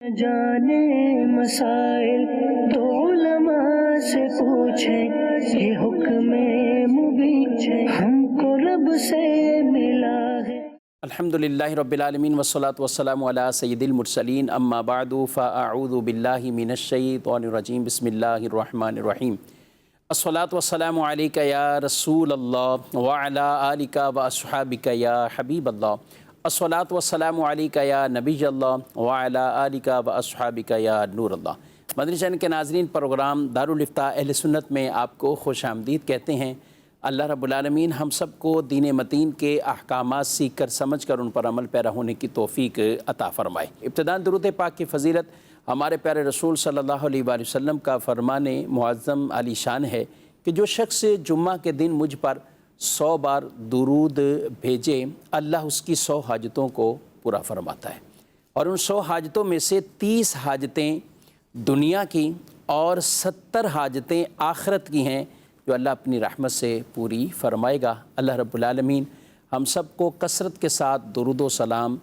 جانے مسائل تو علماء سے پوچھیں، یہ حکم مبین ہم کو رب سے ملا ہے۔ الحمدللہ رب العالمین والصلاة والسلام علی سید المرسلین، اما بعد فاعوذ باللہ من الشیطان الرجیم، بسم اللہ الرحمن الرحیم۔ الصلاة والسلام علیکہ یا رسول اللہ وعلی آلک واصحابک یا حبیب اللہ۔ الصلاة والسلام علیکہ یا نبی اللہ وعلی آلک واصحابک یا نور اللہ۔ مدنی چینل کے ناظرین، پروگرام دارالافتاء اہل سنت میں آپ کو خوش آمدید کہتے ہیں۔ اللہ رب العالمین ہم سب کو دین متین کے احکامات سیکھ کر سمجھ کر ان پر عمل پیرا ہونے کی توفیق عطا فرمائے۔ ابتداءً درود پاک کی فضیلت ہمارے پیارے رسول صلی اللہ علیہ وآلہ وسلم کا فرمان معظم علی شان ہے کہ جو شخص جمعہ کے دن مجھ پر 100 بار درود بھیجے، اللہ اس کی 100 حاجتوں کو پورا فرماتا ہے، اور ان 100 حاجتوں میں سے 30 حاجتیں دنیا کی اور 70 حاجتیں آخرت کی ہیں جو اللہ اپنی رحمت سے پوری فرمائے گا۔ اللہ رب العالمین ہم سب کو کثرت کے ساتھ درود و سلام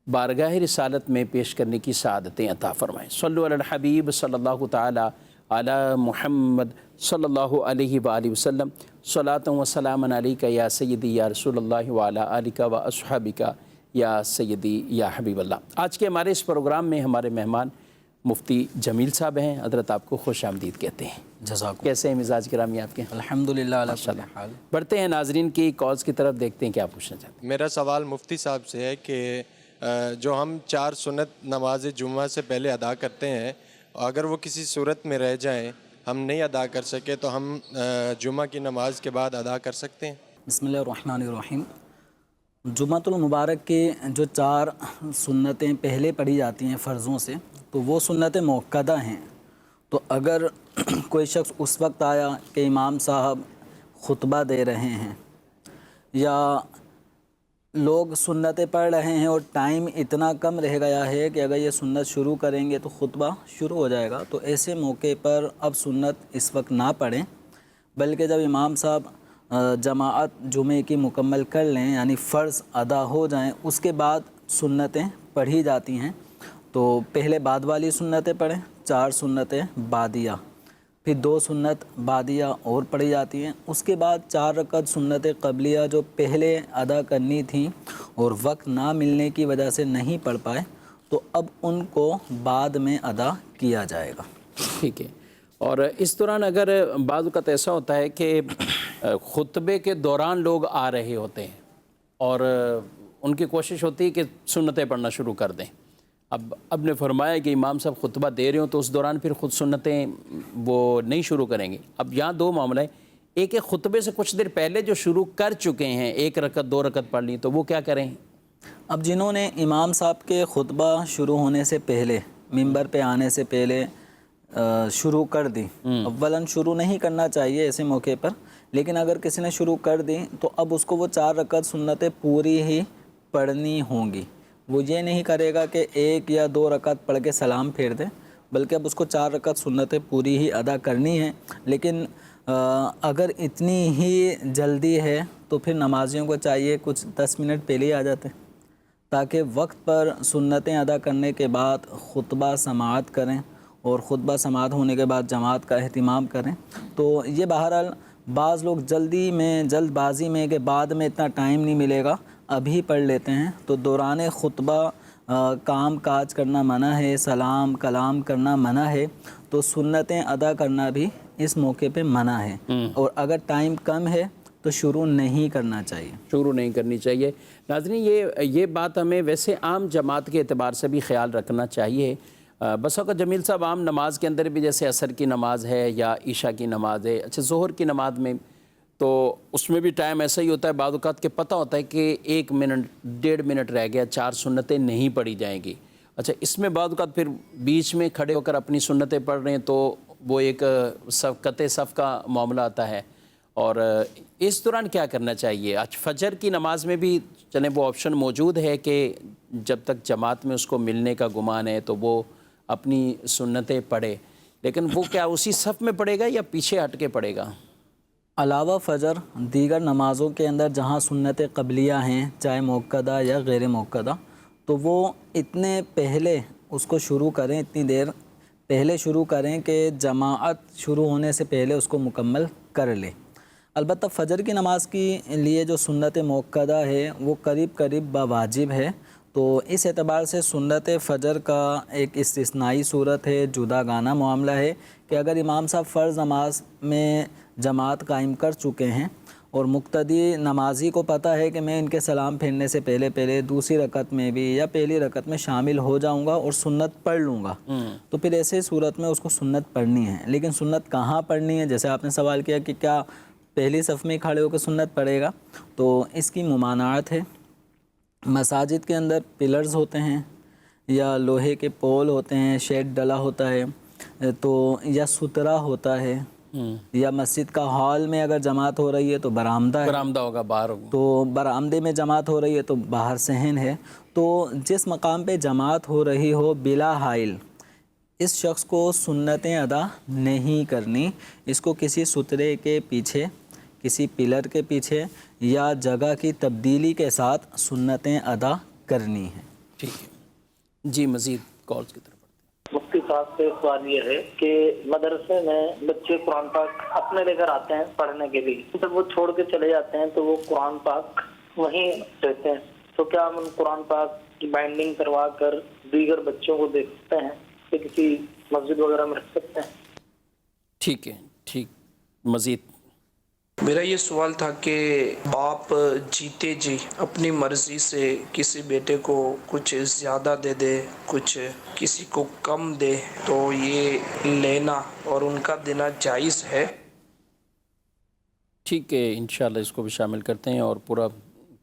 بارگاہ رسالت میں پیش کرنے کی سعادتیں عطا فرمائیں۔ صلو علی الحبیب صلی اللہ تعالی علی محمد صلی اللہ علیہ وآلہ وسلم، صلاۃ و سلام علیکہ یا سیدی یا رسول اللہ وعلی آلک و اصحابک یا سیدی یا حبیب اللہ۔ آج کے ہمارے اس پروگرام میں ہمارے مہمان مفتی جمیل صاحب ہیں۔ حضرت آپ کو خوش آمدید کہتے ہیں۔ جزاک کیسے ہیں مزاج گرامی آپ کے؟ الحمدللہ علی کل حال۔ بڑھتے ہیں ناظرین کی کالز کی طرف، دیکھتے ہیں کیا پوچھنا چاہتے ہیں۔ میرا سوال مفتی صاحب سے ہے کہ جو ہم 4 سنت نماز جمعہ سے پہلے ادا کرتے ہیں، اگر وہ کسی صورت میں رہ جائیں، ہم نہیں ادا کر سکے، تو ہم جمعہ کی نماز کے بعد ادا کر سکتے ہیں؟ بسم اللہ الرحمن الرحیم۔ جمعۃ المبارک کے جو 4 سنتیں پہلے پڑھی جاتی ہیں فرضوں سے، تو وہ سنتیں مؤکدہ ہیں۔ تو اگر کوئی شخص اس وقت آیا کہ امام صاحب خطبہ دے رہے ہیں یا لوگ سنتیں پڑھ رہے ہیں اور ٹائم اتنا کم رہ گیا ہے کہ اگر یہ سنت شروع کریں گے تو خطبہ شروع ہو جائے گا، تو ایسے موقع پر اب سنت اس وقت نہ پڑھیں، بلکہ جب امام صاحب جماعت جمعے کی مکمل کر لیں، یعنی فرض ادا ہو جائیں، اس کے بعد سنتیں پڑھی جاتی ہیں۔ تو پہلے بعد والی سنتیں پڑھیں، 4 سنتیں بعدیہ، پھر 2 سنت بعدیہ اور پڑھی جاتی ہیں۔ اس کے بعد 4 رکعت سنت قبلیہ جو پہلے ادا کرنی تھیں اور وقت نہ ملنے کی وجہ سے نہیں پڑھ پائے، تو اب ان کو بعد میں ادا کیا جائے گا۔ ٹھیک ہے۔ اور اس دوران اگر بعض اوقات ایسا ہوتا ہے کہ خطبے کے دوران لوگ آ رہے ہوتے ہیں اور ان کی کوشش ہوتی ہے کہ سنتیں پڑھنا شروع کر دیں، اب نے فرمایا کہ امام صاحب خطبہ دے رہے ہوں تو اس دوران پھر خود سنتیں وہ نہیں شروع کریں گے۔ اب یہاں 2 معاملہ ہیں، ایک خطبے سے کچھ دیر پہلے جو شروع کر چکے ہیں، 1 رکعت 2 رکعت پڑھ لی، تو وہ کیا کریں؟ اب جنہوں نے امام صاحب کے خطبہ شروع ہونے سے پہلے، ممبر پہ آنے سے پہلے شروع کر دی، اولاً شروع نہیں کرنا چاہیے ایسے موقع پر، لیکن اگر کسی نے شروع کر دی تو اب اس کو وہ 4 رکعت سنتیں پوری ہی پڑھنی ہوں گی۔ وہ یہ نہیں کرے گا کہ 1 یا 2 رکعت پڑھ کے سلام پھیر دے، بلکہ اب اس کو 4 رکعت سنتیں پوری ہی ادا کرنی ہیں۔ لیکن اگر اتنی ہی جلدی ہے تو پھر نمازیوں کو چاہیے کچھ 10 منٹ پہلے ہی آ جاتے، تاکہ وقت پر سنتیں ادا کرنے کے بعد خطبہ سماعت کریں، اور خطبہ سماعت ہونے کے بعد جماعت کا اہتمام کریں۔ تو یہ بہرحال بعض لوگ جلد بازی میں کہ بعد میں اتنا ٹائم نہیں ملے گا، ابھی پڑھ لیتے ہیں، تو دوران خطبہ کام کاج کرنا منع ہے، سلام کلام کرنا منع ہے، تو سنتیں ادا کرنا بھی اس موقع پہ منع ہے۔ اور اگر ٹائم کم ہے تو شروع نہیں کرنا چاہیے، شروع نہیں کرنی چاہیے۔ ناظرین، یہ بات ہمیں ویسے عام جماعت کے اعتبار سے بھی خیال رکھنا چاہیے۔ بس اوقات جمیل صاحب عام نماز کے اندر بھی، جیسے عصر کی نماز ہے یا عشاء کی نماز ہے، اچھا ظہر کی نماز میں تو اس میں بھی ٹائم ایسا ہی ہوتا ہے، بعض اوقات کے پتہ ہوتا ہے کہ 1 منٹ 1.5 منٹ رہ گیا، 4 سنتیں نہیں پڑھی جائیں گی۔ اچھا اس میں بعض اوقات پھر بیچ میں کھڑے ہو کر اپنی سنتیں پڑھ رہے ہیں، تو وہ ایک قطع صف کا معاملہ آتا ہے، اور اس دوران کیا کرنا چاہیے؟ آج فجر کی نماز میں بھی چلیں وہ آپشن موجود ہے کہ جب تک جماعت میں اس کو ملنے کا گمان ہے تو وہ اپنی سنتیں پڑھے، لیکن وہ کیا اسی صف میں پڑھے گا یا پیچھے ہٹ کے پڑھے گا؟ علاوہ فجر دیگر نمازوں کے اندر جہاں سنت قبلیہ ہیں، چاہے مؤکدہ یا غیر مؤکدہ، تو وہ اتنے پہلے اس کو شروع کریں، اتنی دیر پہلے شروع کریں کہ جماعت شروع ہونے سے پہلے اس کو مکمل کر لیں۔ البتہ فجر کی نماز کے لیے جو سنت موقدہ ہے وہ قریب قریب بواجب ہے، تو اس اعتبار سے سنت فجر کا ایک استثنائی صورت ہے، جدا گانہ معاملہ ہے کہ اگر امام صاحب فرض نماز میں جماعت قائم کر چکے ہیں اور مقتدی نمازی کو پتہ ہے کہ میں ان کے سلام پھیرنے سے پہلے دوسری رکعت میں بھی یا پہلی رکعت میں شامل ہو جاؤں گا اور سنت پڑھ لوں گا، تو پھر ایسے صورت میں اس کو سنت پڑھنی ہے۔ لیکن سنت کہاں پڑھنی ہے؟ جیسے آپ نے سوال کیا کہ کیا پہلی صف میں کھڑے ہو کے سنت پڑھے گا، تو اس کی ممانعت ہے۔ مساجد کے اندر پلرز ہوتے ہیں یا لوہے کے پول ہوتے ہیں، شیڈ ڈلا ہوتا ہے تو یا سترا ہوتا ہے، یا مسجد کا ہال میں اگر جماعت ہو رہی ہے تو برآمدہ ہے، برآمدہ ہوگا، باہر ہوگا، تو برآمدے میں جماعت ہو رہی ہے تو باہر صحن ہے۔ تو جس مقام پہ جماعت ہو رہی ہو بلا حائل، اس شخص کو سنتیں ادا نہیں کرنی، اس کو کسی سترے کے پیچھے، کسی پلر کے پیچھے یا جگہ کی تبدیلی کے ساتھ سنتیں ادا کرنی ہیں۔ ٹھیک ہے جی، مزید کالز کی طرف۔ مفتی صاحب سے سوال یہ ہے کہ مدرسے میں بچے قرآن پاک اپنے لے کر آتے ہیں پڑھنے کے لیے، جب وہ چھوڑ کے چلے جاتے ہیں تو وہ قرآن پاک وہیں رہتے ہیں، تو کیا ہم قرآن پاک کی بائنڈنگ کروا کر دیگر بچوں کو دے سکتے ہیں کہ کسی مسجد وغیرہ میں رکھ سکتے ہیں؟ ٹھیک ہے، ٹھیک، مزید۔ میرا یہ سوال تھا کہ باپ جیتے جی اپنی مرضی سے کسی بیٹے کو کچھ زیادہ دے دے، کچھ کسی کو کم دے، تو یہ لینا اور ان کا دینا جائز ہے؟ ٹھیک ہے، انشاءاللہ اس کو بھی شامل کرتے ہیں اور پورا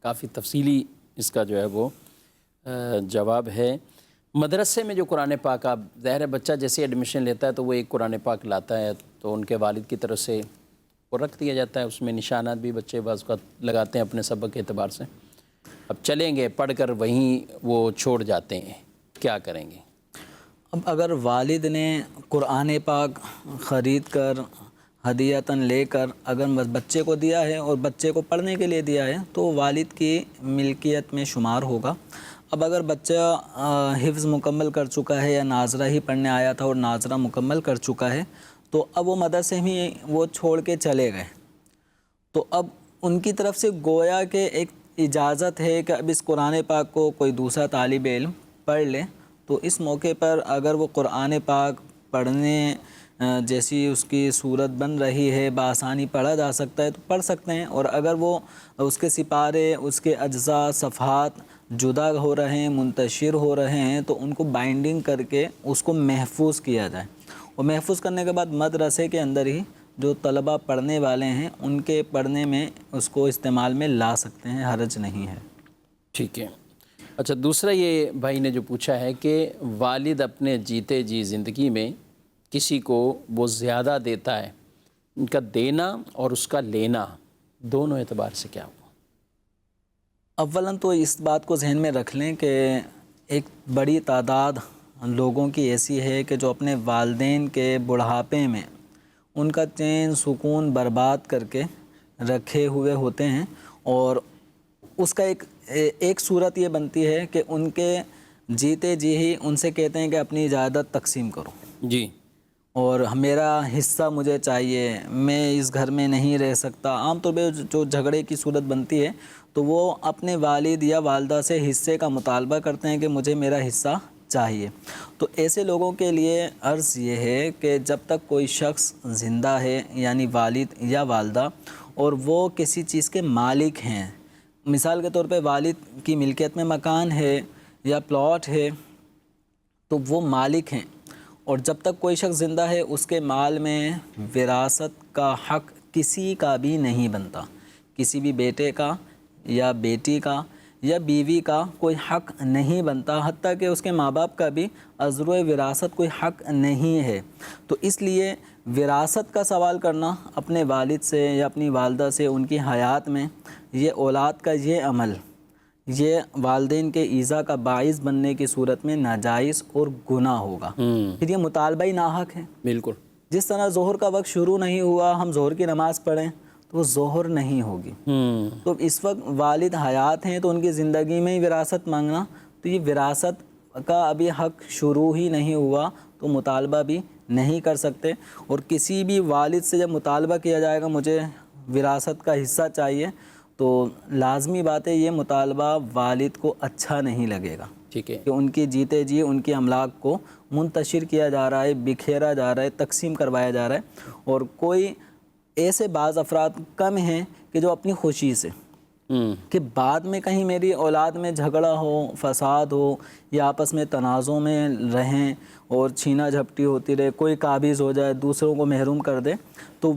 کافی تفصیلی اس کا جو ہے وہ جواب ہے۔ مدرسے میں جو قرآن پاک، آپ ظاہر ہے بچہ جیسے ایڈمیشن لیتا ہے تو وہ ایک قرآن پاک لاتا ہے، تو ان کے والد کی طرف سے وہ رکھ دیا جاتا ہے، اس میں نشانات بھی بچے بعض اوقات لگاتے ہیں اپنے سبق کے اعتبار سے۔ اب چلیں گے پڑھ کر وہیں وہ چھوڑ جاتے ہیں، کیا کریں گے؟ اب اگر والد نے قرآن پاک خرید کر ہدیتاً لے کر اگر بچے کو دیا ہے اور بچے کو پڑھنے کے لیے دیا ہے تو والد کی ملکیت میں شمار ہوگا۔ اب اگر بچہ حفظ مکمل کر چکا ہے یا ناظرہ ہی پڑھنے آیا تھا اور ناظرہ مکمل کر چکا ہے تو اب وہ مدرسے میں وہ چھوڑ کے چلے گئے، تو اب ان کی طرف سے گویا کہ ایک اجازت ہے کہ اب اس قرآن پاک کو کوئی دوسرا طالب علم پڑھ لے، تو اس موقع پر اگر وہ قرآن پاک پڑھنے جیسی اس کی صورت بن رہی ہے، بآسانی پڑھا جا سکتا ہے تو پڑھ سکتے ہیں، اور اگر وہ اس کے سپارے، اس کے اجزاء، صفحات جدا ہو رہے ہیں، منتشر ہو رہے ہیں، تو ان کو بائنڈنگ کر کے اس کو محفوظ کیا جائے، اور محفوظ کرنے کے بعد مدرسے کے اندر ہی جو طلبہ پڑھنے والے ہیں ان کے پڑھنے میں اس کو استعمال میں لا سکتے ہیں، حرج نہیں ہے۔ ٹھیک ہے۔ اچھا، دوسرا یہ بھائی نے جو پوچھا ہے کہ والد اپنے جیتے جی زندگی میں کسی کو وہ زیادہ دیتا ہے، ان کا دینا اور اس کا لینا دونوں اعتبار سے کیا ہوا؟ اولاً تو اس بات کو ذہن میں رکھ لیں کہ ایک بڑی تعداد لوگوں کی ایسی ہے کہ جو اپنے والدین کے بڑھاپے میں ان کا چین سکون برباد کر کے رکھے ہوئے ہوتے ہیں، اور اس کا ایک صورت یہ بنتی ہے کہ ان کے جیتے جی ہی ان سے کہتے ہیں کہ اپنی جائیداد تقسیم کرو جی، اور میرا حصہ مجھے چاہیے، میں اس گھر میں نہیں رہ سکتا۔ عام طور پہ جو جھگڑے کی صورت بنتی ہے تو وہ اپنے والد یا والدہ سے حصے کا مطالبہ کرتے ہیں کہ مجھے میرا حصہ چاہیے۔ تو ایسے لوگوں کے لیے عرض یہ ہے کہ جب تک کوئی شخص زندہ ہے، یعنی والد یا والدہ، اور وہ کسی چیز کے مالک ہیں، مثال کے طور پہ والد کی ملکیت میں مکان ہے یا پلاٹ ہے تو وہ مالک ہیں، اور جب تک کوئی شخص زندہ ہے اس کے مال میں وراثت کا حق کسی کا بھی نہیں بنتا، کسی بھی بیٹے کا یا بیٹی کا یا بیوی کا کوئی حق نہیں بنتا، حتیٰ کہ اس کے ماں باپ کا بھی عذر وراثت کوئی حق نہیں ہے۔ تو اس لیے وراثت کا سوال کرنا اپنے والد سے یا اپنی والدہ سے ان کی حیات میں، یہ اولاد کا یہ عمل، یہ والدین کے ایذا کا باعث بننے کی صورت میں ناجائز اور گناہ ہوگا، پھر یہ مطالبہ ہی ناحق ہے۔ بالکل، جس طرح ظہر کا وقت شروع نہیں ہوا ہم ظہر کی نماز پڑھیں تو وہ ظہر نہیں ہوگی۔ تو اس وقت والد حیات ہیں تو ان کی زندگی میں ہی وراثت مانگنا، تو یہ وراثت کا ابھی حق شروع ہی نہیں ہوا تو مطالبہ بھی نہیں کر سکتے. اور کسی بھی والد سے جب مطالبہ کیا جائے گا مجھے وراثت کا حصہ چاہیے تو لازمی بات ہے یہ مطالبہ والد کو اچھا نہیں لگے گا. ٹھیک ہے کہ ان کی جیتے جی ان کی املاک کو منتشر کیا جا رہا ہے, بکھیرا جا رہا ہے, تقسیم کروایا جا رہا ہے. اور کوئی ایسے بعض افراد کم ہیں کہ جو اپنی خوشی سے کہ بعد میں کہیں میری اولاد میں جھگڑا ہو, فساد ہو یا آپس میں تنازع میں رہیں اور چھینا جھپٹی ہوتی رہے, کوئی قابض ہو جائے, دوسروں کو محروم کر دے. تو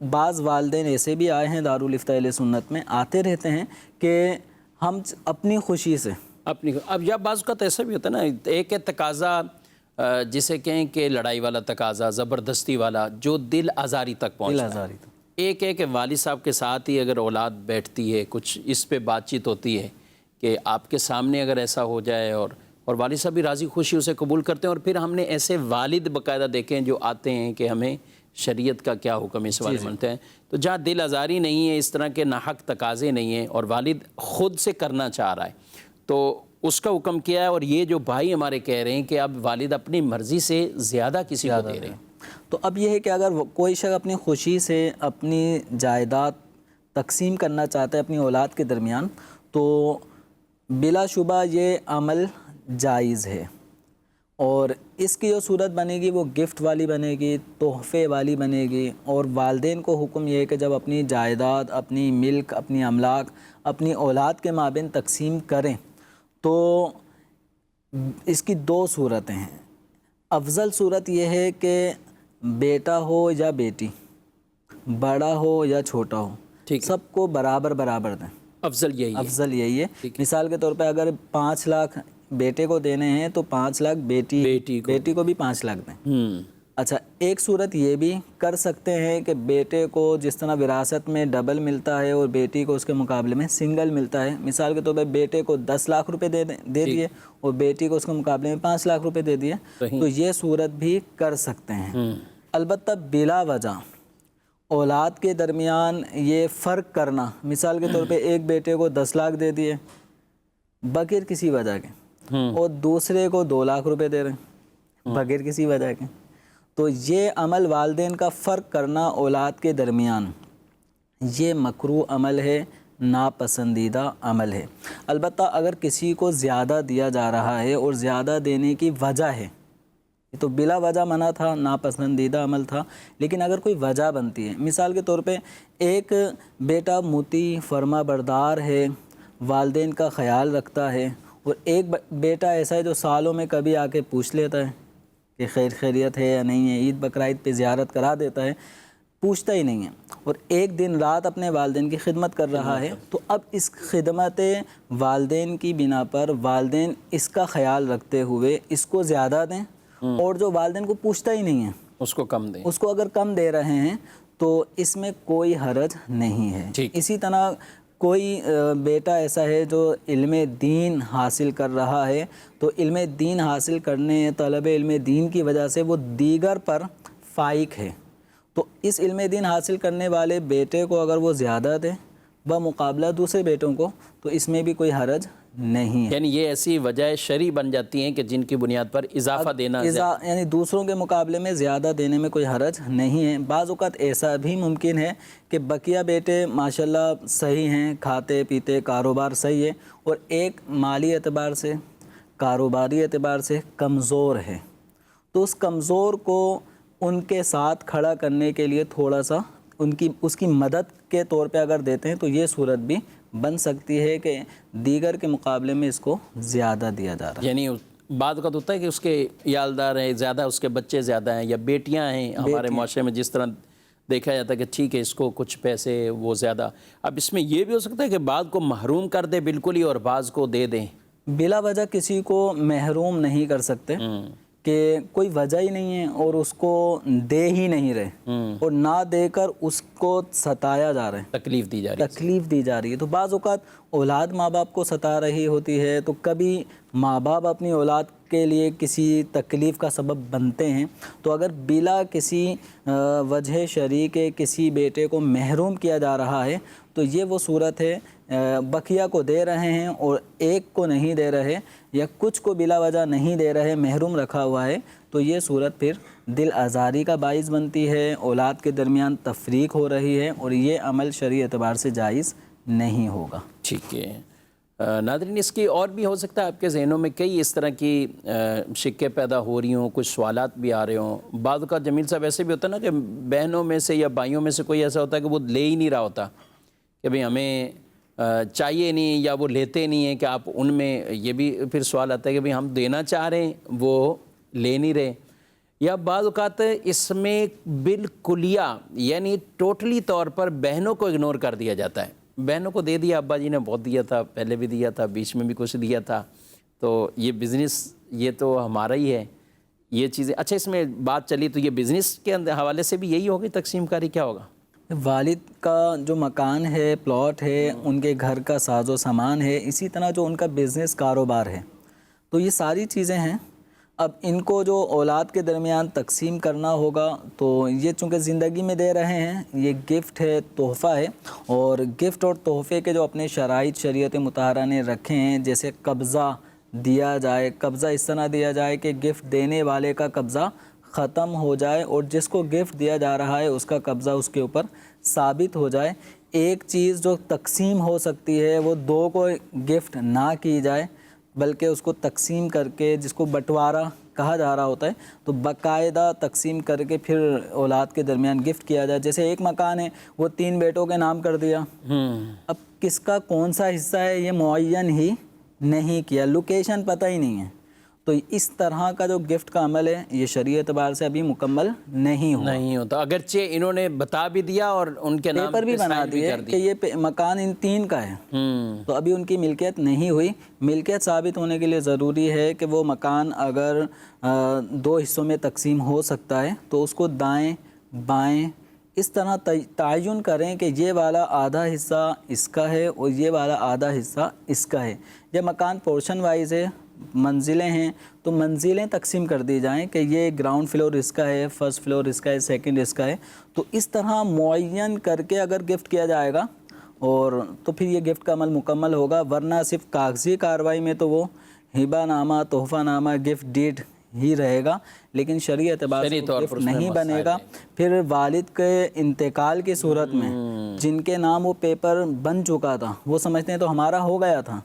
بعض والدین ایسے بھی آئے ہیں دارالفتہ اہل سنت میں, آتے رہتے ہیں کہ ہم اپنی خوشی سے اپنی. اب یا بعض اوقات ایسا بھی ہوتا ہے نا, ایک ہے تقاضا جسے کہیں کہ لڑائی والا تقاضا, زبردستی والا, جو دل آزاری تک پہنچتا ہے. ایک ہے کہ والد صاحب کے ساتھ ہی اگر اولاد بیٹھتی ہے, کچھ اس پہ بات چیت ہوتی ہے کہ آپ کے سامنے اگر ایسا ہو جائے اور والد صاحب بھی راضی خوشی اسے قبول کرتے ہیں. اور پھر ہم نے ایسے والد باقاعدہ دیکھے ہیں جو آتے ہیں کہ ہمیں شریعت کا کیا حکم اس والے مانتے ہیں. تو جہاں دل آزاری نہیں ہے, اس طرح کے ناحق تقاضے نہیں ہیں اور والد خود سے کرنا چاہ رہا ہے تو اس کا حکم کیا ہے. اور یہ جو بھائی ہمارے کہہ رہے ہیں کہ اب والد اپنی مرضی سے زیادہ کسی کو دے رہے ہیں, تو اب یہ ہے کہ اگر کوئی شخص اپنی خوشی سے اپنی جائیداد تقسیم کرنا چاہتا ہے اپنی اولاد کے درمیان تو بلا شبہ یہ عمل جائز ہے. اور اس کی جو صورت بنے گی وہ گفٹ والی بنے گی, تحفے والی بنے گی. اور والدین کو حکم یہ ہے کہ جب اپنی جائیداد, اپنی ملک, اپنی املاک اپنی اولاد کے مابین تقسیم کریں تو اس کی دو صورتیں ہیں. افضل صورت یہ ہے کہ بیٹا ہو یا بیٹی, بڑا ہو یا چھوٹا ہو, سب کو برابر برابر دیں. افضل یہی ہے. مثال کے طور پہ اگر 5 لاکھ بیٹے کو دینے ہیں تو 5 لاکھ بیٹی کو بھی 5 لاکھ دیں. اچھا, ایک صورت یہ بھی کر سکتے ہیں کہ بیٹے کو جس طرح وراثت میں ڈبل ملتا ہے اور بیٹی کو اس کے مقابلے میں سنگل ملتا ہے. مثال کے طور پہ بیٹے کو 10 لاکھ روپے دے دیے اور بیٹی کو اس کے مقابلے میں 5 لاکھ روپے دے دیے, تو یہ صورت بھی کر سکتے ہیں. البتہ بلا وجہ اولاد کے درمیان یہ فرق کرنا, مثال کے طور پہ ایک بیٹے کو 10 لاکھ دے دیے بغیر کسی وجہ کے اور دوسرے کو 2 لاکھ روپے دے رہے ہیں بغیر کسی وجہ کے, تو یہ عمل والدین کا فرق کرنا اولاد کے درمیان یہ مکروہ عمل ہے, ناپسندیدہ عمل ہے. البتہ اگر کسی کو زیادہ دیا جا رہا ہے اور زیادہ دینے کی وجہ ہے تو بلا وجہ منع تھا, ناپسندیدہ عمل تھا. لیکن اگر کوئی وجہ بنتی ہے, مثال کے طور پہ ایک بیٹا مطیع فرما بردار ہے, والدین کا خیال رکھتا ہے, اور ایک بیٹا ایسا ہے جو سالوں میں کبھی آ کے پوچھ لیتا ہے کہ خیریت ہے یا نہیں ہے, عید بقرعید پہ زیارت کرا دیتا ہے, پوچھتا ہی نہیں ہے, اور ایک دن رات اپنے والدین کی خدمت کر رہا ہے, تو اب اس خدمت والدین کی بنا پر والدین اس کا خیال رکھتے ہوئے اس کو زیادہ دیں, اور جو والدین کو پوچھتا ہی نہیں ہے اس کو کم دیں. اس کو اگر کم دے رہے ہیں تو اس میں کوئی حرج نہیں ہے. اسی طرح کوئی بیٹا ایسا ہے جو علم دین حاصل کر رہا ہے تو علم دین حاصل کرنے, طلب علم دین کی وجہ سے وہ دیگر پر فائق ہے, تو اس علم دین حاصل کرنے والے بیٹے کو اگر وہ زیادہ دیں بمقابلہ دوسرے بیٹوں کو تو اس میں بھی کوئی حرج نہیں ہے. یعنی یہ ایسی وجہ شرعی بن جاتی ہیں کہ جن کی بنیاد پر اضافہ دینا یعنی دوسروں کے مقابلے میں زیادہ دینے میں کوئی حرج نہیں ہے. بعض اوقات ایسا بھی ممکن ہے کہ بقیہ بیٹے ماشاءاللہ صحیح ہیں, کھاتے پیتے, کاروبار صحیح ہے, اور ایک مالی اعتبار سے, کاروباری اعتبار سے کمزور ہے, تو اس کمزور کو ان کے ساتھ کھڑا کرنے کے لیے تھوڑا سا اس کی مدد کے طور پہ اگر دیتے ہیں تو یہ صورت بھی بن سکتی ہے کہ دیگر کے مقابلے میں اس کو زیادہ دیا جا رہا ہے. یعنی بعد وقت ہوتا ہے کہ اس کے یالدار ہیں زیادہ, اس کے بچے زیادہ ہیں, یا بیٹیاں ہیں ہمارے معاشرے میں جس طرح دیکھا جاتا ہے کہ ٹھیک ہے اس کو کچھ پیسے وہ زیادہ. اب اس میں یہ بھی ہو سکتا ہے کہ بعض کو محروم کر دے بالکل ہی اور بعض کو دے دیں. بلا وجہ کسی کو محروم نہیں کر سکتے کہ کوئی وجہ ہی نہیں ہے اور اس کو دے ہی نہیں رہے, اور نہ دے کر اس کو ستایا جا رہا ہے, تکلیف دی جا رہی ہے. تو بعض اوقات اولاد ماں باپ کو ستا رہی ہوتی ہے, تو کبھی ماں باپ اپنی اولاد کے لیے کسی تکلیف کا سبب بنتے ہیں, تو اگر بلا کسی وجہ شرعی کے کسی بیٹے کو محروم کیا جا رہا ہے تو یہ وہ صورت ہے بقیہ کو دے رہے ہیں اور ایک کو نہیں دے رہے یا کچھ کو بلا وجہ نہیں دے رہے، محروم رکھا ہوا ہے، تو یہ صورت پھر دل آزاری کا باعث بنتی ہے، اولاد کے درمیان تفریق ہو رہی ہے، اور یہ عمل شرعی اعتبار سے جائز نہیں ہوگا۔ ٹھیک ہے ناظرین، اس کی اور بھی ہو سکتا ہے آپ کے ذہنوں میں کئی اس طرح کی شکیں پیدا ہو رہی ہوں، کچھ سوالات بھی آ رہے ہوں۔ بعض کا جمیل صاحب ایسے بھی ہوتا ہے نا کہ بہنوں میں سے یا بھائیوں میں سے کوئی ایسا ہوتا ہے کہ وہ لے ہی نہیں رہا ہوتا کہ بھئی ہمیں چاہیے نہیں، یا وہ لیتے نہیں ہیں، کہ آپ ان میں یہ بھی پھر سوال آتا ہے کہ بھئی ہم دینا چاہ رہے ہیں وہ لے نہیں رہے، یا بعض اوقات اس میں بالکلیہ یعنی ٹوٹلی طور پر بہنوں کو اگنور کر دیا جاتا ہے۔ بہنوں کو دے دیا، ابا جی نے بہت دیا تھا، پہلے بھی دیا تھا، بیچ میں بھی کچھ دیا تھا، تو یہ بزنس یہ تو ہمارا ہی ہے، یہ چیزیں۔ اچھا اس میں بات چلی تو یہ بزنس کے حوالے سے بھی یہی ہوگی تقسیم کاری، کیا ہوگا؟ والد کا جو مکان ہے، پلاٹ ہے، ان کے گھر کا ساز و سامان ہے، اسی طرح جو ان کا بزنس کاروبار ہے، تو یہ ساری چیزیں ہیں۔ اب ان کو جو اولاد کے درمیان تقسیم کرنا ہوگا، تو یہ چونکہ زندگی میں دے رہے ہیں، یہ گفٹ ہے، تحفہ ہے، اور گفٹ اور تحفے کے جو اپنے شرائط شریعت مطہرہ نے رکھے ہیں، جیسے قبضہ دیا جائے، قبضہ اس طرح دیا جائے کہ گفٹ دینے والے کا قبضہ ختم ہو جائے اور جس کو گفٹ دیا جا رہا ہے اس کا قبضہ اس کے اوپر ثابت ہو جائے۔ ایک چیز جو تقسیم ہو سکتی ہے وہ دو کو گفٹ نہ کی جائے، بلکہ اس کو تقسیم کر کے، جس کو بٹوارہ کہا جا رہا ہوتا ہے، تو باقاعدہ تقسیم کر کے پھر اولاد کے درمیان گفٹ کیا جائے۔ جیسے ایک مکان ہے، وہ 3 بیٹوں کے نام کر دیا، اب کس کا کون سا حصہ ہے یہ معین ہی نہیں کیا، لوکیشن پتہ ہی نہیں ہے، تو اس طرح کا جو گفٹ کا عمل ہے یہ شرعی اعتبار سے ابھی مکمل نہیں ہوتا، اگرچہ انہوں نے بتا بھی دیا اور ان کے نام پیپر بھی بنا دیے کہ یہ مکان ان 3 کا ہے، تو ابھی ان کی ملکیت نہیں ہوئی۔ ملکیت ثابت ہونے کے لیے ضروری ہے کہ وہ مکان اگر 2 حصوں میں تقسیم ہو سکتا ہے تو اس کو دائیں بائیں اس طرح تعین کریں کہ یہ والا آدھا حصہ اس کا ہے اور یہ والا آدھا حصہ اس کا ہے۔ یہ مکان پورشن وائز ہے، منزلیں ہیں، تو منزلیں تقسیم کر دی جائیں کہ یہ گراؤنڈ فلور اس کا ہے، فرسٹ فلور اس کا ہے، سیکنڈ اس کا ہے، تو اس طرح معین کر کے اگر گفٹ کیا جائے گا اور تو پھر یہ گفٹ کا عمل مکمل ہوگا، ورنہ صرف کاغذی کارروائی میں تو وہ ہبہ نامہ، تحفہ نامہ، گفٹ ڈیڈ ہی رہے گا، لیکن شرعی اعتبار سے گفٹ نہیں بنے گا۔ پھر والد کے انتقال کی صورت میں جن کے نام وہ پیپر بن چکا تھا وہ سمجھتے ہیں تو ہمارا ہو گیا تھا،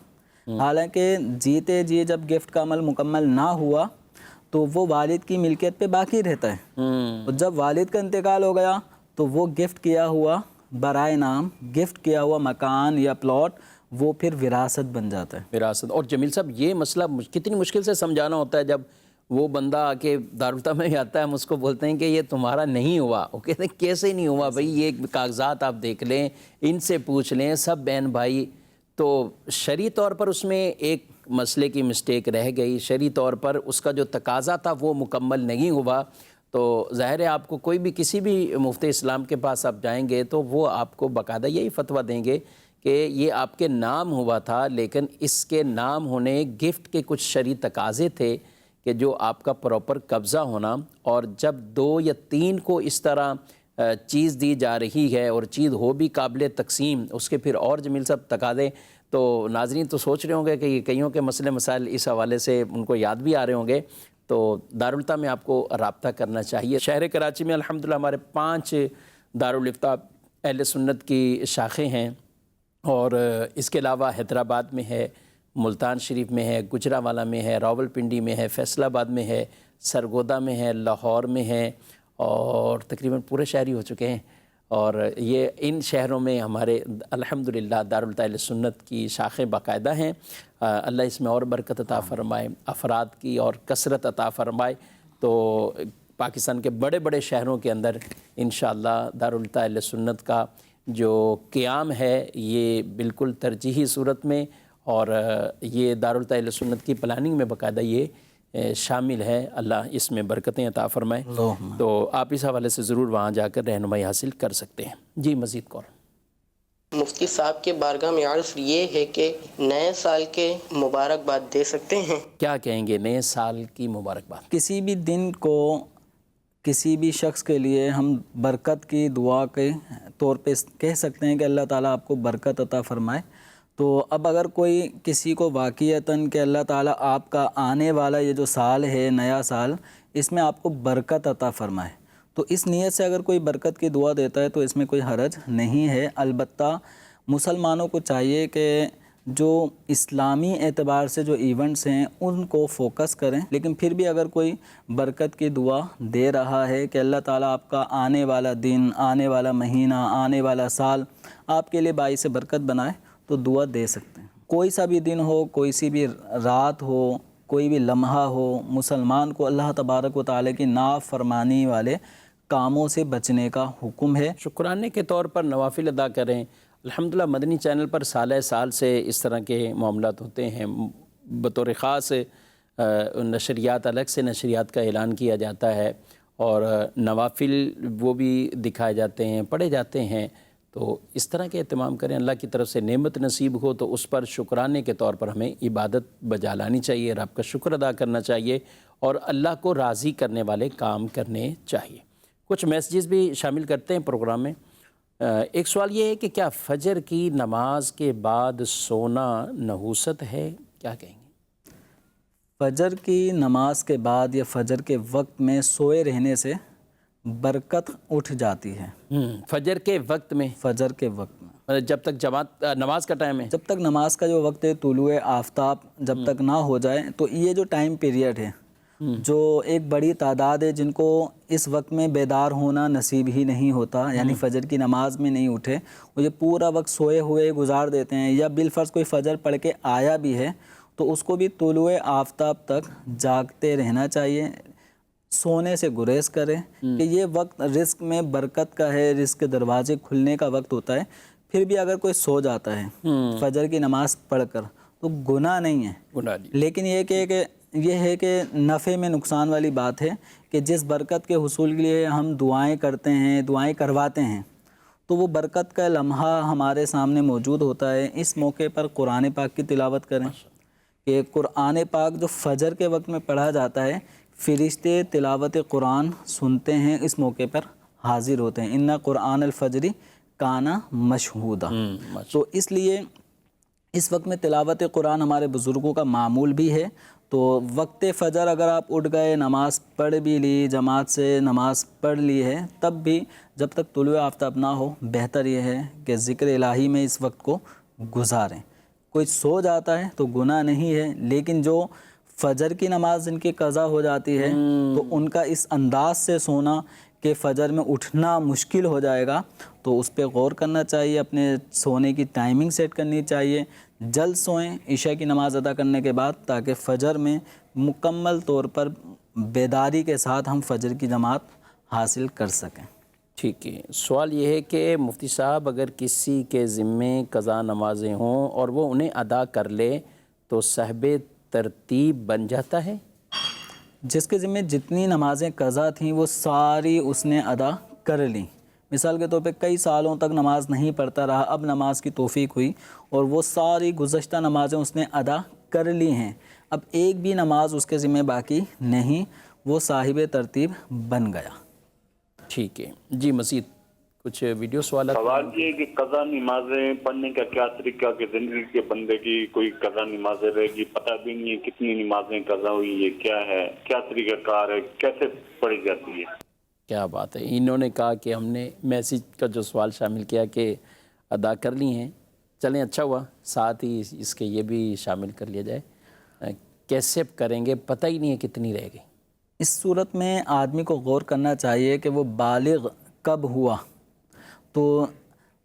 حالانکہ جیتے جی جب گفٹ کا عمل مکمل نہ ہوا تو وہ والد کی ملکیت پہ باقی رہتا ہے، اور جب والد کا انتقال ہو گیا تو وہ گفٹ کیا ہوا برائے نام گفٹ کیا ہوا مکان یا پلاٹ وہ پھر وراثت بن جاتا ہے۔ وراثت۔ اور جمیل صاحب یہ مسئلہ کتنی مشکل سے سمجھانا ہوتا ہے، جب وہ بندہ آ کے دارالفتہ میں آتا ہے، ہم اس کو بولتے ہیں کہ یہ تمہارا نہیں ہوا، وہ کہتے ہیں کیسے نہیں ہوا بھائی، یہ کاغذات آپ دیکھ لیں، ان سے پوچھ لیں، سب بہن بھائی۔ تو شرعی طور پر اس میں ایک مسئلے کی مسٹیک رہ گئی، شرعی طور پر اس کا جو تقاضا تھا وہ مکمل نہیں ہوا، تو ظاہر ہے آپ کو کوئی بھی کسی بھی مفتی اسلام کے پاس آپ جائیں گے تو وہ آپ کو باقاعدہ یہی فتویٰ دیں گے کہ یہ آپ کے نام ہوا تھا، لیکن اس کے نام ہونے گفٹ کے کچھ شرعی تقاضے تھے کہ جو آپ کا پراپر قبضہ ہونا، اور جب 2 یا 3 کو اس طرح چیز دی جا رہی ہے اور چیز ہو بھی قابل تقسیم، اس کے پھر اور جمیل صاحب تقاضے، تو ناظرین تو سوچ رہے ہوں گے کہ یہ کئیوں کے مسئلے مسائل اس حوالے سے ان کو یاد بھی آ رہے ہوں گے، تو دارالفتہ میں آپ کو رابطہ کرنا چاہیے۔ شہر کراچی میں الحمدللہ ہمارے 5 دارالفتہ اہل سنت کی شاخیں ہیں، اور اس کے علاوہ حیدرآباد میں ہے، ملتان شریف میں ہے، گجرانوالہ میں ہے، راولپنڈی میں ہے، فیصل آباد میں ہے، سرگودا میں ہے، لاہور میں ہے، اور تقریباً پورے شہری ہو چکے ہیں، اور یہ ان شہروں میں ہمارے الحمدللہ دارالفتہ اہل سنت کی شاخیں باقاعدہ ہیں۔ اللہ اس میں اور برکت عطا فرمائے، افراد کی اور کثرت عطا فرمائے، تو پاکستان کے بڑے بڑے شہروں کے اندر انشاءاللہ دارالفتہ اہل سنت کا جو قیام ہے یہ بالکل ترجیحی صورت میں، اور یہ دارالفتہ اہل سنت کی پلاننگ میں باقاعدہ یہ شامل ہے۔ اللہ اس میں برکتیں عطا فرمائے، تو آپ اس حوالے سے ضرور وہاں جا کر رہنمائی حاصل کر سکتے ہیں۔ جی مزید کال۔ مفتی صاحب کے بارگاہ میں عرض یہ ہے کہ نئے سال کے مبارکباد دے سکتے ہیں؟ کیا کہیں گے نئے سال کی مبارکباد؟ کسی بھی دن کو کسی بھی شخص کے لیے ہم برکت کی دعا کے طور پہ کہہ سکتے ہیں کہ اللہ تعالیٰ آپ کو برکت عطا فرمائے، تو اب اگر کوئی کسی کو واقعتاً کہ اللہ تعالیٰ آپ کا آنے والا یہ جو سال ہے، نیا سال، اس میں آپ کو برکت عطا فرمائے، تو اس نیت سے اگر کوئی برکت کی دعا دیتا ہے تو اس میں کوئی حرج نہیں ہے۔ البتہ مسلمانوں کو چاہیے کہ جو اسلامی اعتبار سے جو ایونٹس ہیں ان کو فوکس کریں، لیکن پھر بھی اگر کوئی برکت کی دعا دے رہا ہے کہ اللہ تعالیٰ آپ کا آنے والا دن، آنے والا مہینہ، آنے والا سال آپ کے لیے باعث برکت بنائے، تو دعا دے سکتے ہیں۔ کوئی سا بھی دن ہو، کوئی سی بھی رات ہو، کوئی بھی لمحہ ہو، مسلمان کو اللہ تبارک و تعالیٰ کی نافرمانی والے کاموں سے بچنے کا حکم ہے۔ شکرانے کے طور پر نوافل ادا کریں۔ الحمدللہ مدنی چینل پر سالہ سال سے اس طرح کے معاملات ہوتے ہیں، بطور خاص نشریات، الگ سے نشریات کا اعلان کیا جاتا ہے، اور نوافل وہ بھی دکھائے جاتے ہیں، پڑھے جاتے ہیں۔ تو اس طرح کے اہتمام کریں، اللہ کی طرف سے نعمت نصیب ہو تو اس پر شکرانے کے طور پر ہمیں عبادت بجا لانی چاہیے، رب کا شکر ادا کرنا چاہیے، اور اللہ کو راضی کرنے والے کام کرنے چاہیے۔ کچھ میسیجز بھی شامل کرتے ہیں پروگرام میں۔ ایک سوال یہ ہے کہ کیا فجر کی نماز کے بعد سونا نحوست ہے؟ کیا کہیں گے؟ فجر کی نماز کے بعد یا فجر کے وقت میں سوئے رہنے سے برکت اٹھ جاتی ہے۔ فجر کے وقت میں؟ فجر کے وقت میں، جب تک نماز کا ٹائم ہے، جب تک نماز کا جو وقت ہے، طلوع آفتاب جب تک نہ ہو جائے، تو یہ جو ٹائم پیریڈ ہے، جو ایک بڑی تعداد ہے جن کو اس وقت میں بیدار ہونا نصیب ہی نہیں ہوتا، یعنی فجر کی نماز میں نہیں اٹھے، وہ یہ پورا وقت سوئے ہوئے گزار دیتے ہیں، یا بالفرض کوئی فجر پڑھ کے آیا بھی ہے تو اس کو بھی طلوع آفتاب تک جاگتے رہنا چاہیے، سونے سے گریز کرے کہ یہ وقت رزق میں برکت کا ہے، رزق کے دروازے کھلنے کا وقت ہوتا ہے۔ پھر بھی اگر کوئی سو جاتا ہے فجر کی نماز پڑھ کر تو گناہ نہیں ہے، لیکن یہ ہے کہ نفع میں نقصان والی بات ہے کہ جس برکت کے حصول کے لیے ہم دعائیں کرتے ہیں، دعائیں کرواتے ہیں، تو وہ برکت کا لمحہ ہمارے سامنے موجود ہوتا ہے۔ اس موقع پر قرآن پاک کی تلاوت کریں کہ قرآن پاک جو فجر کے وقت میں پڑھا جاتا ہے، فرشتے تلاوت قرآن سنتے ہیں، اس موقع پر حاضر ہوتے ہیں۔ اِنَّ قرآن الفجری کانا مشہودا، تو اس لیے اس وقت میں تلاوت قرآن ہمارے بزرگوں کا معمول بھی ہے۔ تو وقت فجر اگر آپ اٹھ گئے، نماز پڑھ بھی لی، جماعت سے نماز پڑھ لی ہے، تب بھی جب تک طلوع آفتاب نہ ہو، بہتر یہ ہے کہ ذکر الہی میں اس وقت کو گزاریں۔ کوئی سو جاتا ہے تو گناہ نہیں ہے، لیکن جو فجر کی نماز جن کی قضا ہو جاتی ہے تو ان کا اس انداز سے سونا کہ فجر میں اٹھنا مشکل ہو جائے گا، تو اس پہ غور کرنا چاہیے، اپنے سونے کی ٹائمنگ سیٹ کرنی چاہیے، جلد سوئیں عشاء کی نماز ادا کرنے کے بعد، تاکہ فجر میں مکمل طور پر بیداری کے ساتھ ہم فجر کی جماعت حاصل کر سکیں۔ ٹھیک ہے۔ سوال یہ ہے کہ مفتی صاحب، اگر کسی کے ذمے قضا نمازیں ہوں اور وہ انہیں ادا کر لے تو صاحب ترتیب بن جاتا ہے؟ جس کے ذمہ جتنی نمازیں قضا تھیں وہ ساری اس نے ادا کر لیں، مثال کے طور پہ کئی سالوں تک نماز نہیں پڑھتا رہا، اب نماز کی توفیق ہوئی اور وہ ساری گزشتہ نمازیں اس نے ادا کر لی ہیں، اب ایک بھی نماز اس کے ذمہ باقی نہیں، وہ صاحب ترتیب بن گیا۔ ٹھیک ہے جی، مزید کچھ ویڈیو سوالات؟ سوال یہ ہے کہ قضا نمازیں پڑھنے کا کیا طریقہ، کہ زندگی کے بندے کی کوئی قضا نمازیں رہے گی، پتہ بھی نہیں ہے کتنی نمازیں قضا ہوئی ہے، کیا ہے، کیا طریقہ کار ہے، کیسے پڑھی جاتی ہے؟ کیا بات ہے، انہوں نے کہا کہ ہم نے میسیج کا جو سوال شامل کیا کہ ادا کر لی ہیں، چلیں اچھا ہوا، ساتھ ہی اس کے یہ بھی شامل کر لیا جائے، کیسے کریں گے، پتہ ہی نہیں ہے کتنی رہ گئی۔ اس صورت میں آدمی کو غور کرنا چاہیے کہ وہ بالغ کب ہوا، تو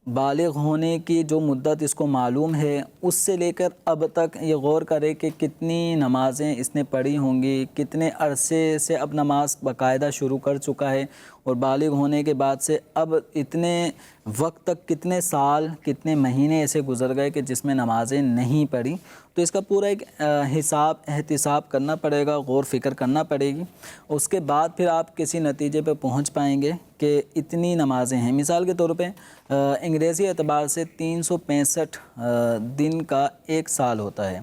بالغ ہونے کی جو مدت اس کو معلوم ہے اس سے لے کر اب تک یہ غور کرے کہ کتنی نمازیں اس نے پڑھی ہوں گی، کتنے عرصے سے اب نماز باقاعدہ شروع کر چکا ہے، اور بالغ ہونے کے بعد سے اب اتنے وقت تک کتنے سال کتنے مہینے ایسے گزر گئے کہ جس میں نمازیں نہیں پڑھی، تو اس کا پورا ایک احتساب کرنا پڑے گا، غور فکر کرنا پڑے گی، اس کے بعد پھر آپ کسی نتیجے پہ پہنچ پائیں گے کہ اتنی نمازیں ہیں۔ مثال کے طور پہ انگریزی اعتبار سے 365 دن کا ایک سال ہوتا ہے،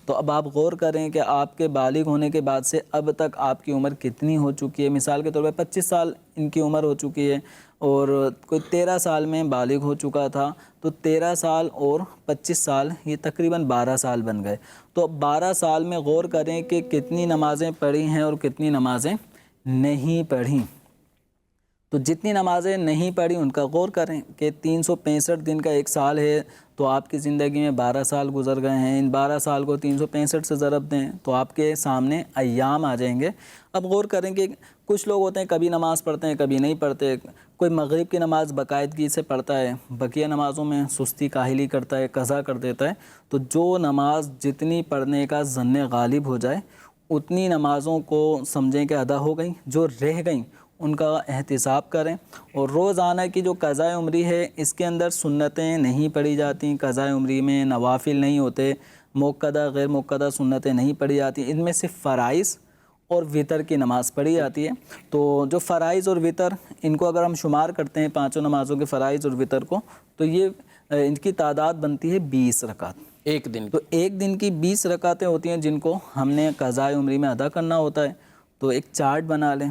تو اب آپ غور کریں کہ آپ کے بالغ ہونے کے بعد سے اب تک آپ کی عمر کتنی ہو چکی ہے. مثال کے طور پہ 25 سال ان کی عمر ہو چکی ہے اور کوئی 13 سال میں بالغ ہو چکا تھا, تو 13 سال اور 25 سال یہ تقریباً 12 سال بن گئے. تو 12 سال میں غور کریں کہ کتنی نمازیں پڑھی ہیں اور کتنی نمازیں نہیں پڑھیں. تو جتنی نمازیں نہیں پڑھی ان کا غور کریں کہ 365 دن کا ایک سال ہے, تو آپ کی زندگی میں 12 سال گزر گئے ہیں. ان 12 سال کو 365 سے ضرب دیں تو آپ کے سامنے ایام آ جائیں گے. اب غور کریں کہ کچھ لوگ ہوتے ہیں کبھی نماز پڑھتے ہیں کبھی نہیں پڑھتے. کوئی مغرب کی نماز باقاعدگی سے پڑھتا ہے, بقیہ نمازوں میں سستی کاہلی کرتا ہے, قضا کر دیتا ہے. تو جو نماز جتنی پڑھنے کا ظن غالب ہو جائے اتنی نمازوں کو سمجھیں کہ ادا ہو گئیں. جو رہ گئیں ان کا احتساب کریں. اور روزانہ کی جو قضاء عمری ہے اس کے اندر سنتیں نہیں پڑھی جاتی. قضاء عمری میں نوافل نہیں ہوتے, موقدہ غیر موقدہ سنتیں نہیں پڑھی جاتی. ان میں صرف فرائض اور وطر کی نماز پڑھی جاتی ہے. تو جو فرائض اور وطر ان کو اگر ہم شمار کرتے ہیں پانچوں نمازوں کے فرائض اور وطر کو, تو یہ ان کی تعداد بنتی ہے 20 رکعت ایک دن. تو ایک دن کی 20 رکعتیں ہوتی ہیں جن کو ہم نے قضاء عمری میں ادا کرنا ہوتا ہے. تو ایک چارٹ بنا لیں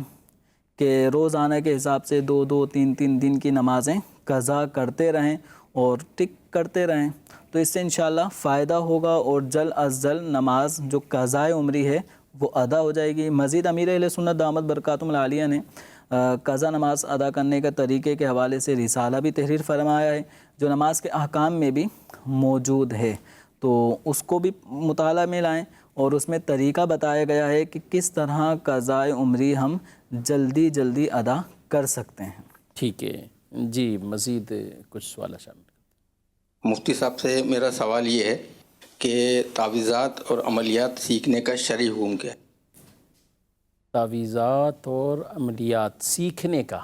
کہ روزانہ کے حساب سے 2-2 3-3 دن کی نمازیں قضا کرتے رہیں اور ٹک کرتے رہیں. تو اس سے انشاءاللہ فائدہ ہوگا اور جلد از جلد نماز جو قضاء عمری ہے وہ ادا ہو جائے گی. مزید امیر اہل سنت دامت برکاتہم العالیہ نے قضا نماز ادا کرنے کے طریقے کے حوالے سے رسالہ بھی تحریر فرمایا ہے جو نماز کے احکام میں بھی موجود ہے. تو اس کو بھی مطالعہ میں لائیں اور اس میں طریقہ بتایا گیا ہے کہ کس طرح قضاء عمری ہم جلدی جلدی ادا کر سکتے ہیں. ٹھیک ہے جی, مزید کچھ سوال شامل. مفتی صاحب سے میرا سوال یہ ہے کہ تعویذات اور عملیات سیکھنے کا شرعی حکم کیا ہے؟ تعویذات اور عملیات سیکھنے کا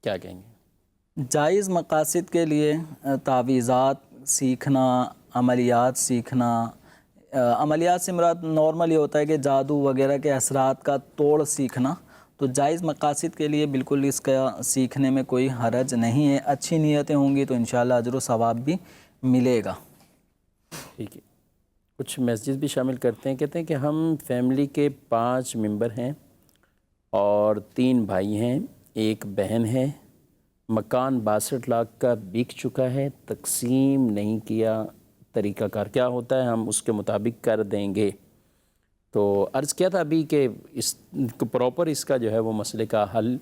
کیا کہیں گے؟ جائز مقاصد کے لیے تعویذات سیکھنا, عملیات سیکھنا. عملیات سے مراد نارمل یہ ہوتا ہے کہ جادو وغیرہ کے اثرات کا توڑ سیکھنا. تو جائز مقاصد کے لیے بالکل اس کا سیکھنے میں کوئی حرج نہیں ہے. اچھی نیتیں ہوں گی تو انشاءاللہ اجر و ثواب بھی ملے گا. ٹھیک ہے, کچھ میسیج بھی شامل کرتے ہیں. کہتے ہیں کہ ہم فیملی کے 5 ممبر ہیں اور 3 بھائی ہیں, 1 بہن ہے. مکان 62 لاکھ کا بک چکا ہے, تقسیم نہیں کیا, طریقہ کار کیا ہوتا ہے؟ ہم اس کے مطابق کر دیں گے. تو عرض کیا تھا ابھی کہ اس پراپر اس کا جو ہے وہ مسئلے کا حل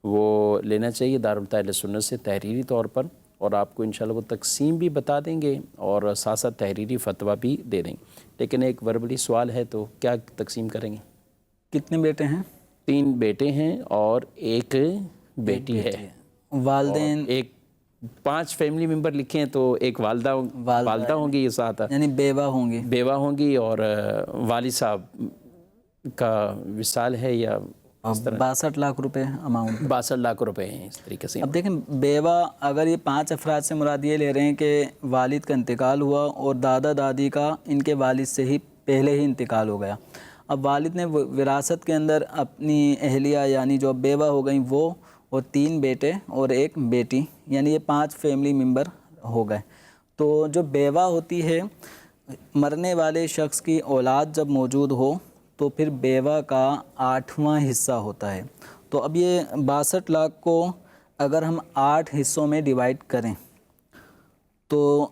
وہ لینا چاہیے دارالمعارف اہل سنت سے تحریری طور پر, اور آپ کو انشاءاللہ وہ تقسیم بھی بتا دیں گے اور ساتھ ساتھ تحریری فتویٰ بھی دے دیں گے. لیکن ایک وربلی سوال ہے, تو کیا تقسیم کریں گے؟ کتنے بیٹے ہیں؟ 3 بیٹے ہیں اور 1 بیٹی ہے. والدین ایک 5 فیملی ممبر لکھے ہیں تو ایک والدہ ہوں گی, یہ ساتھ یعنی بیوہ ہوں گی اور والد صاحب کا وصال ہے یا 62 لاکھ روپے اماؤنٹ. 62 لاکھ روپے ہیں اس طریقے سے. اب دیکھیں بیوہ اگر یہ 5 افراد سے مراد یہ لے رہے ہیں کہ والد کا انتقال ہوا اور دادا دادی کا ان کے والد سے ہی پہلے ہی انتقال ہو گیا. اب والد نے وراثت کے اندر اپنی اہلیہ یعنی جو بیوہ ہو گئیں وہ اور 3 بیٹے اور 1 بیٹی, یعنی یہ 5 فیملی ممبر ہو گئے. تو جو بیوہ ہوتی ہے, مرنے والے شخص کی اولاد جب موجود ہو تو پھر بیوہ کا 8واں حصہ ہوتا ہے. تو اب یہ 62 لاکھ کو اگر ہم 8 حصوں میں ڈیوائڈ کریں تو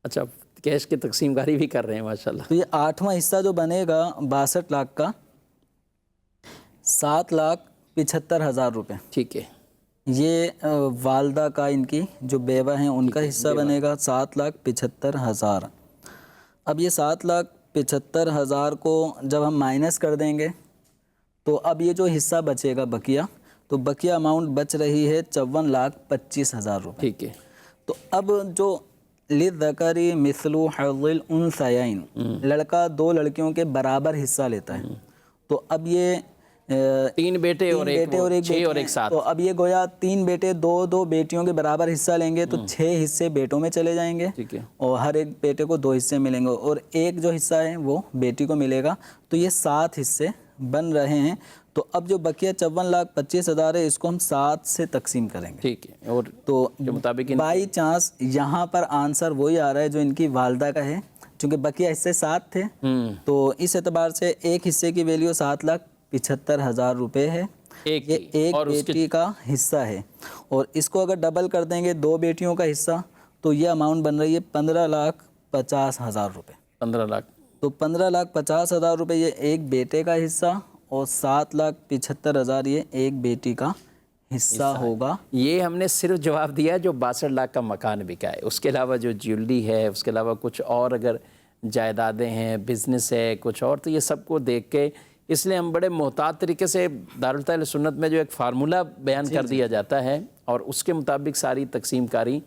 اچھا کیش کی تقسیم کاری بھی کر رہے ہیں ماشاءاللہ. تو یہ 8واں حصہ جو بنے گا 62 لاکھ کا 7,75,000 روپے. ٹھیک ہے, یہ والدہ کا ان کی جو بیوہ ہیں ان کا حصہ بنے گا 7,75,000. اب یہ 7,75,000 کو جب ہم مائنس کر دیں گے تو اب یہ جو حصہ بچے گا بقیہ, تو بقیہ اماؤنٹ بچ رہی ہے 54,25,000 روپے. ٹھیک ہے. تو اب جو للذکر مثل حظ الانثیین, لڑکا 2 لڑکیوں کے برابر حصہ لیتا ہے. تو اب یہ 3 بیٹے اور 1 6 اور 1 7. تو اب یہ گویا 3 بیٹے 2 بیٹیوں کے برابر حصہ لیں گے تو 6 حصے بیٹوں میں چلے جائیں گے, اور ہر ایک بیٹے کو 2 حصے ملیں گے اور ایک جو حصہ ہے وہ بیٹی کو ملے گا. تو یہ 7 حصے بن رہے ہیں. تو اب جو بقیہ 54,25,000 ہے اس کو ہم 7 سے تقسیم کریں گے. ٹھیک ہے, اور تو مطابق بائی چانس یہاں پر آنسر وہی آ رہا ہے جو ان کی والدہ کا ہے چونکہ بقیہ حصے 7 تھے تو اس اعتبار سے ایک حصے کی ویلیو 7,75,000 روپے ہے. یہ ایک بیٹی کا حصہ ہے اور اس کو اگر ڈبل کر دیں گے 2 بیٹیوں کا حصہ تو یہ اماؤنٹ بن رہی ہے 15,50,000 روپے. 15 لاکھ. تو 15,50,000 روپے یہ ایک بیٹے کا حصہ اور 7,75,000 یہ ایک بیٹی کا حصہ ہوگا. یہ ہم نے صرف جواب دیا جو 62 لاکھ کا مکان بکا ہے. اس کے علاوہ جو جیولری ہے، اس کے علاوہ کچھ اور اگر جائیدادیں ہیں، بزنس ہے، کچھ اور، تو یہ سب کو دیکھ کے اس لیے ہم بڑے محتاط طریقے سے دارالفتہ سنت میں جو ایک فارمولہ بیان کر دیا جاتا ہے اور اس کے مطابق ساری تقسیم کاری.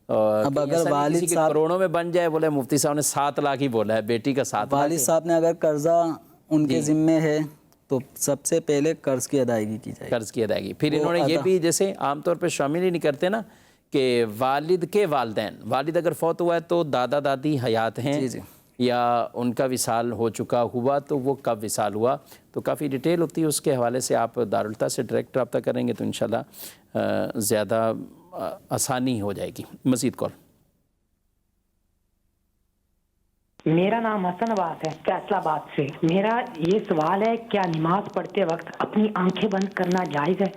اب اگر والد صاحب کروڑوں میں بن جائے، بولے مفتی صاحب نے 7 لاکھ ہی بولا ہے، بیٹی کا 7 لاکھ. والد صاحب نے اگر قرضہ ان کے ذمے ہے تو سب سے پہلے قرض کی ادائیگی کی جائے. قرض کی ادائیگی. پھر انہوں نے یہ بھی جیسے عام طور پہ شامل ہی نہیں کرتے نا کہ والد کے والدین، والد اگر فوت ہوا ہے تو دادا دادی حیات ہیں یا ان کا وصال ہو چکا ہوا تو وہ کب وصال ہوا، تو کافی ڈیٹیل ہوتی ہے. اس کے حوالے سے آپ دارالفتہ سے ڈائریکٹ رابطہ کریں گے تو انشاءاللہ زیادہ آسانی ہو جائے گی. مزید کال. میرا نام حسن عباس ہے، فیصل آباد سے. میرا یہ سوال ہے، کیا نماز پڑھتے وقت اپنی آنکھیں بند کرنا جائز ہے؟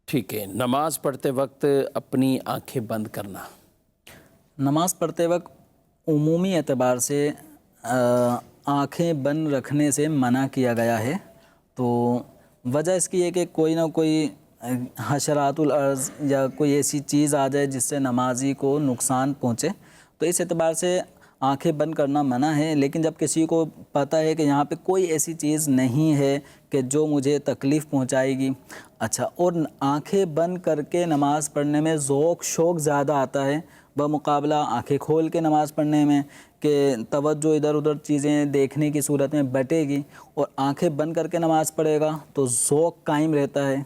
ٹھیک ہے، نماز پڑھتے وقت اپنی آنکھیں بند کرنا. نماز پڑھتے وقت عمومی اعتبار سے آنکھیں بند رکھنے سے منع کیا گیا ہے. تو وجہ اس کی ہے کہ کوئی نہ کوئی حشرات الارض یا کوئی ایسی چیز آ جائے جس سے نمازی کو نقصان پہنچے، تو اس اعتبار سے آنکھیں بند کرنا منع ہے. لیکن جب کسی کو پتہ ہے کہ یہاں پہ کوئی ایسی چیز نہیں ہے کہ جو مجھے تکلیف پہنچائے گی، اچھا، اور آنکھیں بند کر کے نماز پڑھنے میں ذوق شوق زیادہ آتا ہے بمقابلہ آنکھیں کھول کے نماز پڑھنے میں، کہ توجہ ادھر ادھر چیزیں دیکھنے کی صورت میں بٹے گی، اور آنکھیں بند کر کے نماز پڑھے گا تو ذوق قائم رہتا ہے.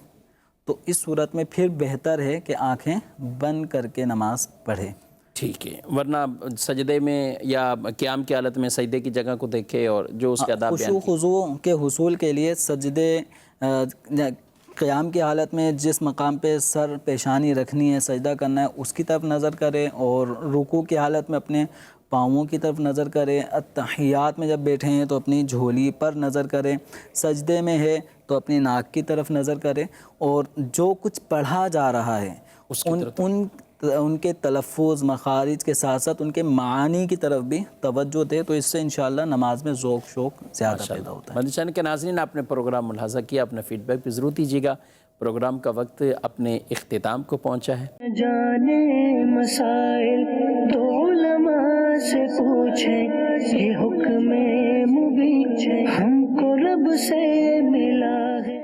تو اس صورت میں پھر بہتر ہے کہ آنکھیں بند کر کے نماز پڑھے. ٹھیک ہے، ورنہ سجدے میں یا قیام کی حالت میں سجدے کی جگہ کو دیکھے اور جو اس کے آداب بیان خشوع خضوع کے حصول کے لیے سجدے قیام کی حالت میں جس مقام پہ سر پیشانی رکھنی ہے، سجدہ کرنا ہے، اس کی طرف نظر کرے، اور رکوع کی حالت میں اپنے پاؤں کی طرف نظر کرے. اتحیات میں جب بیٹھے ہیں تو اپنی جھولی پر نظر کرے. سجدے میں ہے تو اپنی ناک کی طرف نظر کرے، اور جو کچھ پڑھا جا رہا ہے ان کے تلفظ مخارج کے ساتھ ساتھ ان کے معانی کی طرف بھی توجہ دے، تو اس سے انشاءاللہ نماز میں ذوق شوق زیادہ پیدا ہوتا ہے. مدنی چینل کے ناظرین، آپ نے پروگرام ملاحظہ کیا، اپنا فیڈ بیک بھی ضرور دیجیے گا. پروگرام کا وقت اپنے اختتام کو پہنچا ہے. جانے مسائل تو علماء سے پوچھیں، یہ حکم مبین ہم کو رب سے ملا ہے.